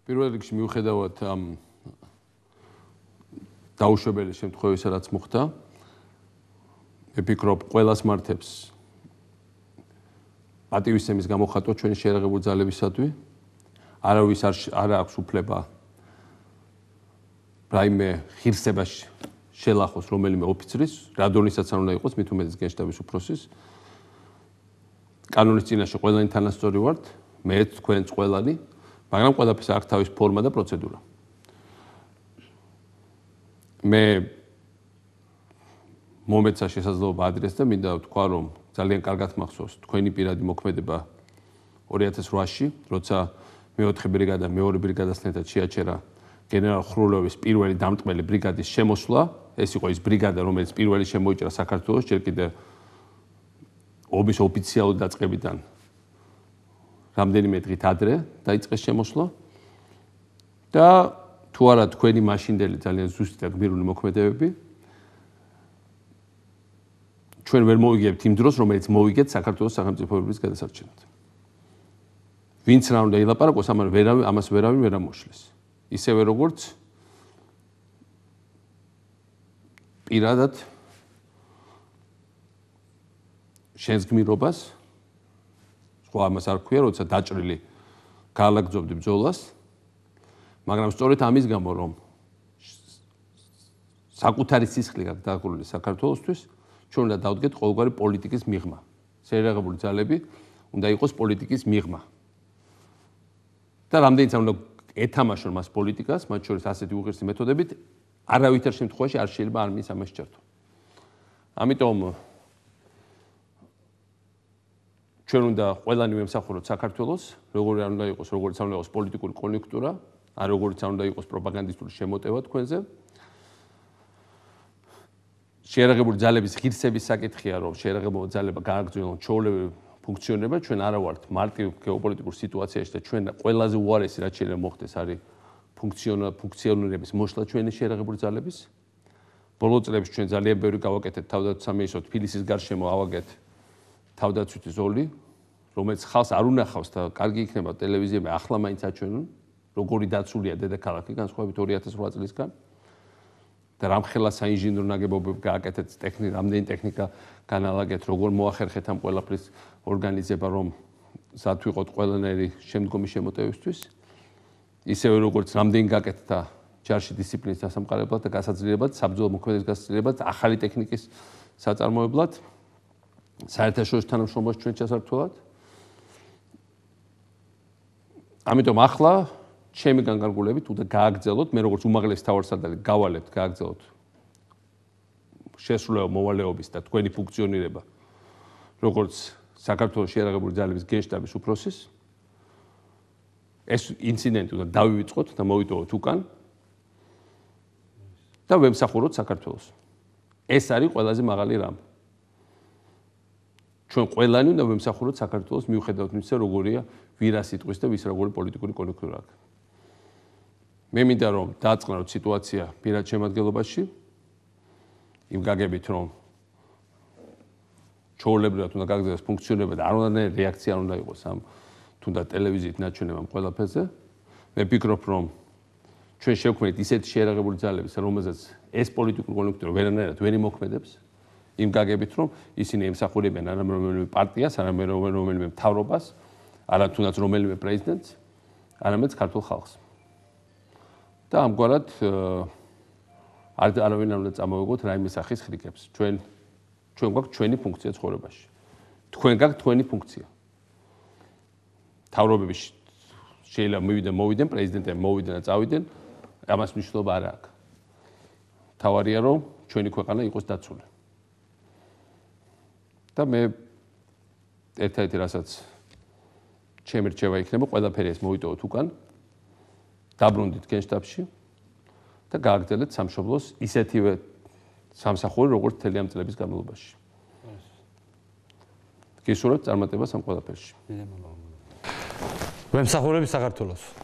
პირველ რიგში მიუხედავად ამ დაუშვებელი შემთხვევისა, რაც მოხდა, მე ვფიქრობ, ყველას მართებს პატივისცემის გამოხატვა ჩვენი შეერაღებული ძალებისადმი. არავის არ აქვს უფლება რაიმე ღირსებაში შელახოს რომელიმე ოფიცრის, რადონისაც არ უნდა იყოს, მით უმეტეს გენშტაბის უფროსის. კანონის წინაშე ყველანი თანასწორი ვართ, მეც, თქვენც ყველანი, მაგრამ ყველაფერს აქვს თავის ფორმა და პროცედურა. მე მომეცა შესაძლებლობა ადრეს და მინდა ვთქვა, რომ ძალიან კარგად მახსოვს თქვენი პირადი მოქმედება 2008-ში, როცა მე-4 ბრიგადა, მე-2 ბრიგადასთან ერთად შეაჩერა გენერალ ხრულოვის პირველი დამტყმელი ბრიგადის შემოსვლა. ეს იყო ის ბრიგადა, რომელიც პირველი შემოიჭრა საქართველოს, ჯერ კიდევ ომის ოფიციალური დაწყებიდან რამდენიმე დღით ადრე დაიწყეს შემოსვლა. და თუ არა თქვენი მაშინდელი ძალიან ზუსტი და გმირული მოქმედებები, ჩვენ ვერ მოვიგებთ იმ დროს, რომელიც მოვიგეთ საქართველოს სახელმწიფოების გადასარჩენად. ვინც რა უნდა ილაპარაკოს, ამას ვერავინ ვერ ამოშლის. ისევე როგორც პირადად შენს გმირობას, სხვა ამას არ ქვია, როცა დაჭრილი გაალაგძობდი ბრძოლას, მაგრამ სწორედ ამის გამო, რომ საკუთარი სისხლი გაქვს დაგრული საქართველოსთვის, ჩვენ უნდა დავდგეთ ყოველგვარი პოლიტიკის მიღმა. შეერაღებული ძალები უნდა იყოს პოლიტიკის მიღმა. და რამდენიც უნდა ეთამაშონ მას პოლიტიკას, მათ შორის ასეთი უღირსი მეთოდებით, არავითარ შემთხვევაში არ შეიძლება არმიის ამას ჩართო. ამიტომ ჩვენ უნდა ყველანი ვემსახუროთ საქართველოს, როგორი არ უნდა იყოს, როგორც არ უნდა იყოს პოლიტიკური კონიუნქტურა, არ როგორც არ უნდა იყოს პროპაგანდისტული შემოტევა თქვენზე. შეერაღებული ძალების ღირსების საკითხია, რომ შეერაღებული ძალება გააგრძელონ ჩვეულებრივ ფუნქციონირება, ჩვენ არა ვართ მარტივ გეოპოლიტიკურ სიტუაციაში და ჩვენ ყველაზე უარესი რაც შეიძლება მოხდეს არის ფუნქციონირების მოშლა ჩვენი შეერაღებული ძალების. ბოლო წლებში ჩვენ ძალიან ბევრი გავაკეთეთ თავდაცვის სამინისტროს თბილისის გარშემო ავაგეთ თავდაცვითი ზოლი, რომელიც ხალხს არ უნახავს და კარგი იქნება ტელევიზიები ახლა მაინც აჩვენონ, როგორი დაცულია დედაქალაქი განსხვავებით 2008 წლისგან. და რამხელა საინჟინრო ნაგებობები გააკეთეთ, რამდენი ტექნიკა განალაგეთ, როგორ მოახერხეთ ამ ყველაფრის ორგანიზება, რომ სად ვიყოთ ყველანაირი შემდგომი შემოტევისთვის. ისევე როგორც რამდენი გააკეთდა ჯარში დისციპლინის დასამყარებლად და გასაძლიერებლად, საბრძოლო მოქმედების გასაძლიერებლად, ახალი ტექნიკის საწარმოებლად, საერთაშორისო თანამშრომლობაში ჩვენ ჩასართულად. ამიტომ ახლა ჩემი განკარგულებით უნდა გააგრძელოთ, მე როგორც უმაღლესი თავარსარდალი გავალებთ, გააგრძელოთ შესრულება მოვალეობის და თქვენი ფუნქციონირება, როგორც საქართველოს შეერაღებული ძალების გენშტაბის უფროსის. ეს ინციდენტი უნდა დავივიწყოთ და მოვიტოვოთ უკან და ვემსახუროთ საქართველოს. ეს არის ყველაზე მაღალი რამ. ჩვენ ყველანი უნდა ვემსახუროთ საქართველოს, მიუხედავად იმისა, როგორია ვირა სიტყვის და ვის როგორი პოლიტიკური კონიუნქტურა აქვს. მე მინდა რომ დააწყნაროთ სიტუაცია პირად შემადგენლობაში, იმ გაგებით რომ ჩვეულებრივად უნდა გაგრძელოს ფუნქციონირება და არ უნდა რეაქცია არ უნდა იყოს ამ თუნდაც ტელევიზიით ნაჩვენებამ ყველაფერზე. მე ვფიქრობ რომ ჩვენ შევქმნით ისეთი შეერაღებული ძალები, რომელზეც ეს პოლიტიკური კონიუნქტურა ვერანაირად ვერ იმოქმედებს, იმ გაგებით რომ ისინი ემსახურებიან არა რომელიმე პარტიას, არა რომელიმე მთავრობას, არა თუნდაც რომელიმე პრეზიდენტს, არამედ ქართულ ხალხს. და ამგვარად არავინ არ უნდა წამოვიღოთ რაიმე სახის ხრიკებს. ჩვენ გვაქვს ჩვენი ფუნქცია ცხოვრებაში. თქვენ გაქვთ თქვენი ფუნქცია. მთავრობები შეიძლება მოვიდნენ, პრეზიდენტები მოვიდნენ და წავიდნენ, ამას მნიშვნელობა არ აქვს. მთავარია რომ ჩვენი ქვეყანა იყოს დაცული. და მე ერთ-ერთი რასაც ჩემი რჩევა იქნება, ყველაფერი ეს მოვიტოვოთ უკან. დაბრუნდით გენშტაბში და გააგრძელეთ სამშობლოს ისეთივე სამსახური, როგორც მთელი ამ წლების განმავლობაში. გისურვებთ წარმატებას ამ ყველაფერში. ვემსახურები საქართველოს.